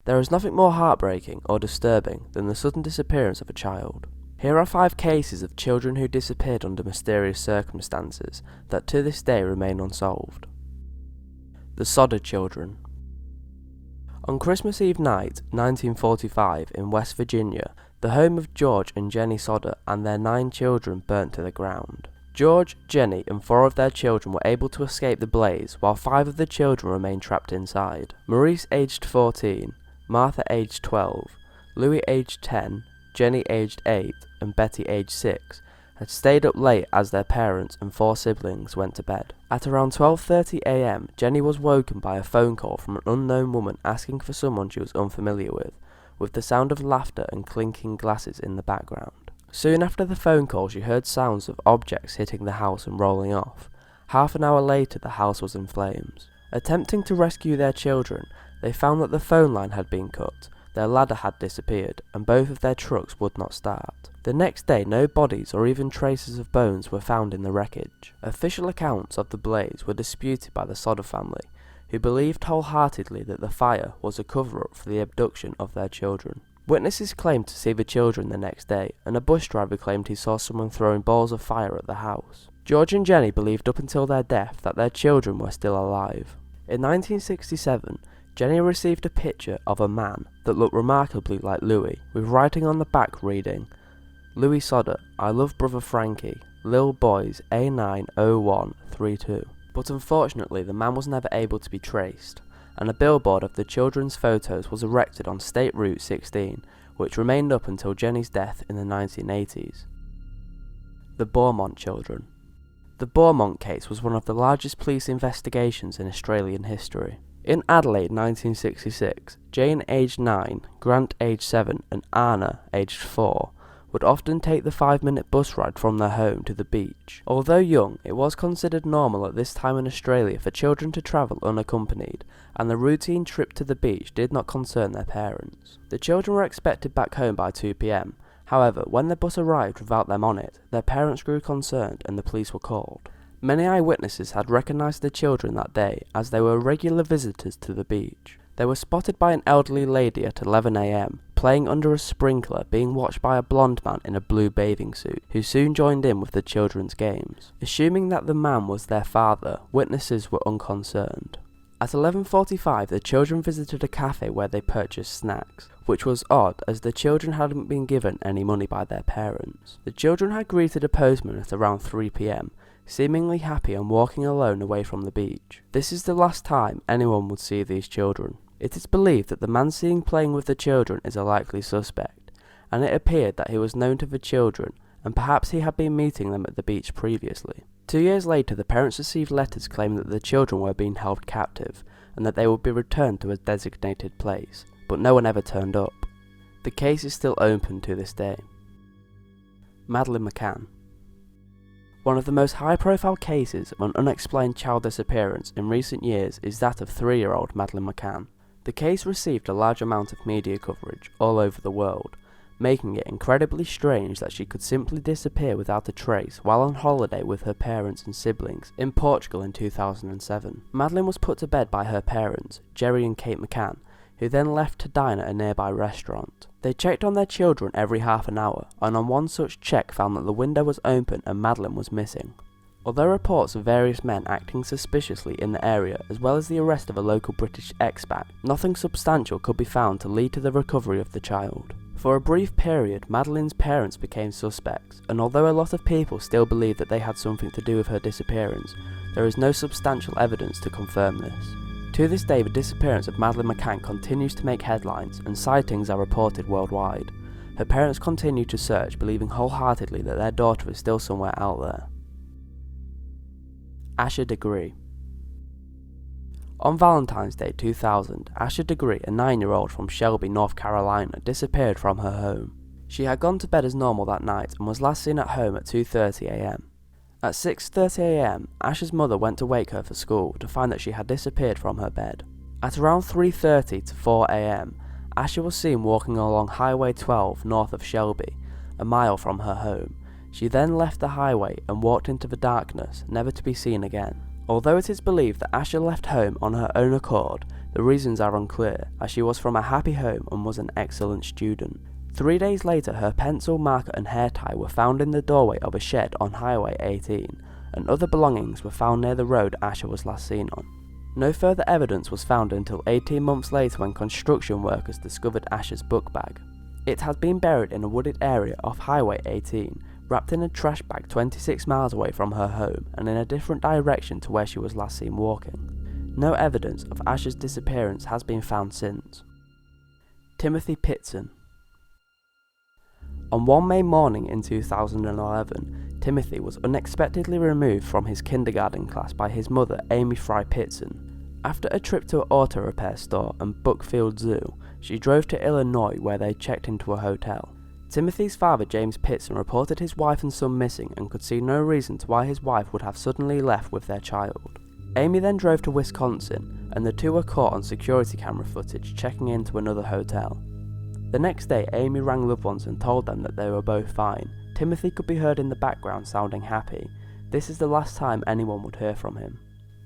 There is nothing more heartbreaking or disturbing than the sudden disappearance of a child. Here are 5 cases of children who disappeared under mysterious circumstances that to this day remain unsolved. The Sodder Children. On Christmas Eve night, 1945, in West Virginia, the home of George and Jenny Sodder and their 9 children burnt to the ground. George, Jenny, and 4 of their children were able to escape the blaze, while 5 of the children remained trapped inside. Maurice, aged 14, Martha, aged 12, Louis, aged 10, Jenny, aged 8, and Betty, aged 6, had stayed up late as their parents and 4 siblings went to bed. At around 12:30 a.m, Jenny was woken by a phone call from an unknown woman asking for someone she was unfamiliar with the sound of laughter and clinking glasses in the background. Soon after the phone call, she heard sounds of objects hitting the house and rolling off. Half an hour later, the house was in flames. Attempting to rescue their children, they found that the phone line had been cut, their ladder had disappeared, and both of their trucks would not start. The next day, no bodies or even traces of bones were found in the wreckage. Official accounts of the blaze were disputed by the Sodder family, who believed wholeheartedly that the fire was a cover-up for the abduction of their children. Witnesses claimed to see the children the next day, and a bus driver claimed he saw someone throwing balls of fire at the house. George and Jenny believed up until their death that their children were still alive. In 1967, Jenny received a picture of a man that looked remarkably like Louis, with writing on the back reading, "Louis Sodder, I love brother Frankie, Lil Boys A90132. But unfortunately the man was never able to be traced, and a billboard of the children's photos was erected on State Route 16, which remained up until Jenny's death in the 1980s. The Beaumont Children. The Beaumont case was one of the largest police investigations in Australian history. In Adelaide 1966, Jane aged 9, Grant aged 7 and Anna aged 4 would often take the 5-minute bus ride from their home to the beach. Although young, it was considered normal at this time in Australia for children to travel unaccompanied, and the routine trip to the beach did not concern their parents. The children were expected back home by 2 p.m. However, when the bus arrived without them on it, their parents grew concerned and the police were called. Many eyewitnesses had recognised the children that day as they were regular visitors to the beach. They were spotted by an elderly lady at 11 a.m, playing under a sprinkler, being watched by a blonde man in a blue bathing suit, who soon joined in with the children's games. Assuming that the man was their father, witnesses were unconcerned. At 11:45, the children visited a cafe where they purchased snacks, which was odd as the children hadn't been given any money by their parents. The children had greeted a postman at around 3 p.m, seemingly happy and walking alone away from the beach. This is the last time anyone would see these children. It is believed that the man seen playing with the children is a likely suspect, and it appeared that he was known to the children, and perhaps he had been meeting them at the beach previously. 2 years later, the parents received letters claiming that the children were being held captive, and that they would be returned to a designated place, but no one ever turned up. The case is still open to this day. Madeleine McCann. One of the most high-profile cases of an unexplained child disappearance in recent years is that of 3-year-old Madeleine McCann. The case received a large amount of media coverage all over the world, making it incredibly strange that she could simply disappear without a trace while on holiday with her parents and siblings in Portugal in 2007. Madeleine was put to bed by her parents, Jerry and Kate McCann, who then left to dine at a nearby restaurant. They checked on their children every half an hour, and on one such check found that the window was open and Madeleine was missing. Although reports of various men acting suspiciously in the area, as well as the arrest of a local British expat, nothing substantial could be found to lead to the recovery of the child. For a brief period, Madeleine's parents became suspects, and although a lot of people still believe that they had something to do with her disappearance, there is no substantial evidence to confirm this. To this day, the disappearance of Madeleine McCann continues to make headlines, and sightings are reported worldwide. Her parents continue to search, believing wholeheartedly that their daughter is still somewhere out there. Asher Degree. On Valentine's Day 2000, Asher Degree, a 9-year-old from Shelby, North Carolina, disappeared from her home. She had gone to bed as normal that night and was last seen at home at 2:30 a.m. At 6:30 a.m, Asher's mother went to wake her for school to find that she had disappeared from her bed. At around 3:30 to 4 a.m, Asher was seen walking along Highway 12 north of Shelby, a mile from her home. She then left the highway and walked into the darkness, never to be seen again. Although it is believed that Asher left home on her own accord, the reasons are unclear, as she was from a happy home and was an excellent student. 3 days later, her pencil, marker and hair tie were found in the doorway of a shed on Highway 18, and other belongings were found near the road Asher was last seen on. No further evidence was found until 18 months later when construction workers discovered Asher's book bag. It had been buried in a wooded area off Highway 18, wrapped in a trash bag 26 miles away from her home and in a different direction to where she was last seen walking. No evidence of Asher's disappearance has been found since. Timothy Pitson. On one May morning in 2011, Timothy was unexpectedly removed from his kindergarten class by his mother, Amy Fry Pitson. After a trip to an auto repair store and Buckfield Zoo, she drove to Illinois where they checked into a hotel. Timothy's father, James Pitson, reported his wife and son missing and could see no reason to why his wife would have suddenly left with their child. Amy then drove to Wisconsin, and the two were caught on security camera footage checking into another hotel. The next day, Amy rang loved ones and told them that they were both fine. Timothy could be heard in the background sounding happy. This is the last time anyone would hear from him.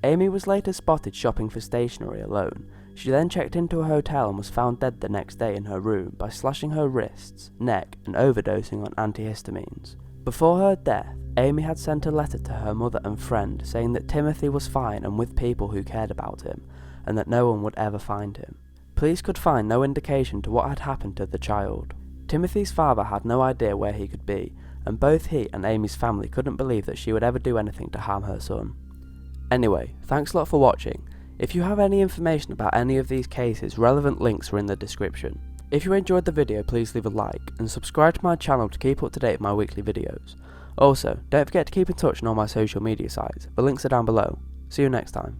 Amy was later spotted shopping for stationery alone. She then checked into a hotel and was found dead the next day in her room by slashing her wrists, neck and overdosing on antihistamines. Before her death, Amy had sent a letter to her mother and friend saying that Timothy was fine and with people who cared about him, and that no one would ever find him. Police could find no indication to what had happened to the child. Timothy's father had no idea where he could be, and both he and Amy's family couldn't believe that she would ever do anything to harm her son. Anyway, thanks a lot for watching. If you have any information about any of these cases, relevant links are in the description. If you enjoyed the video, please leave a like, and subscribe to my channel to keep up to date with my weekly videos. Also, don't forget to keep in touch on all my social media sites, the links are down below. See you next time.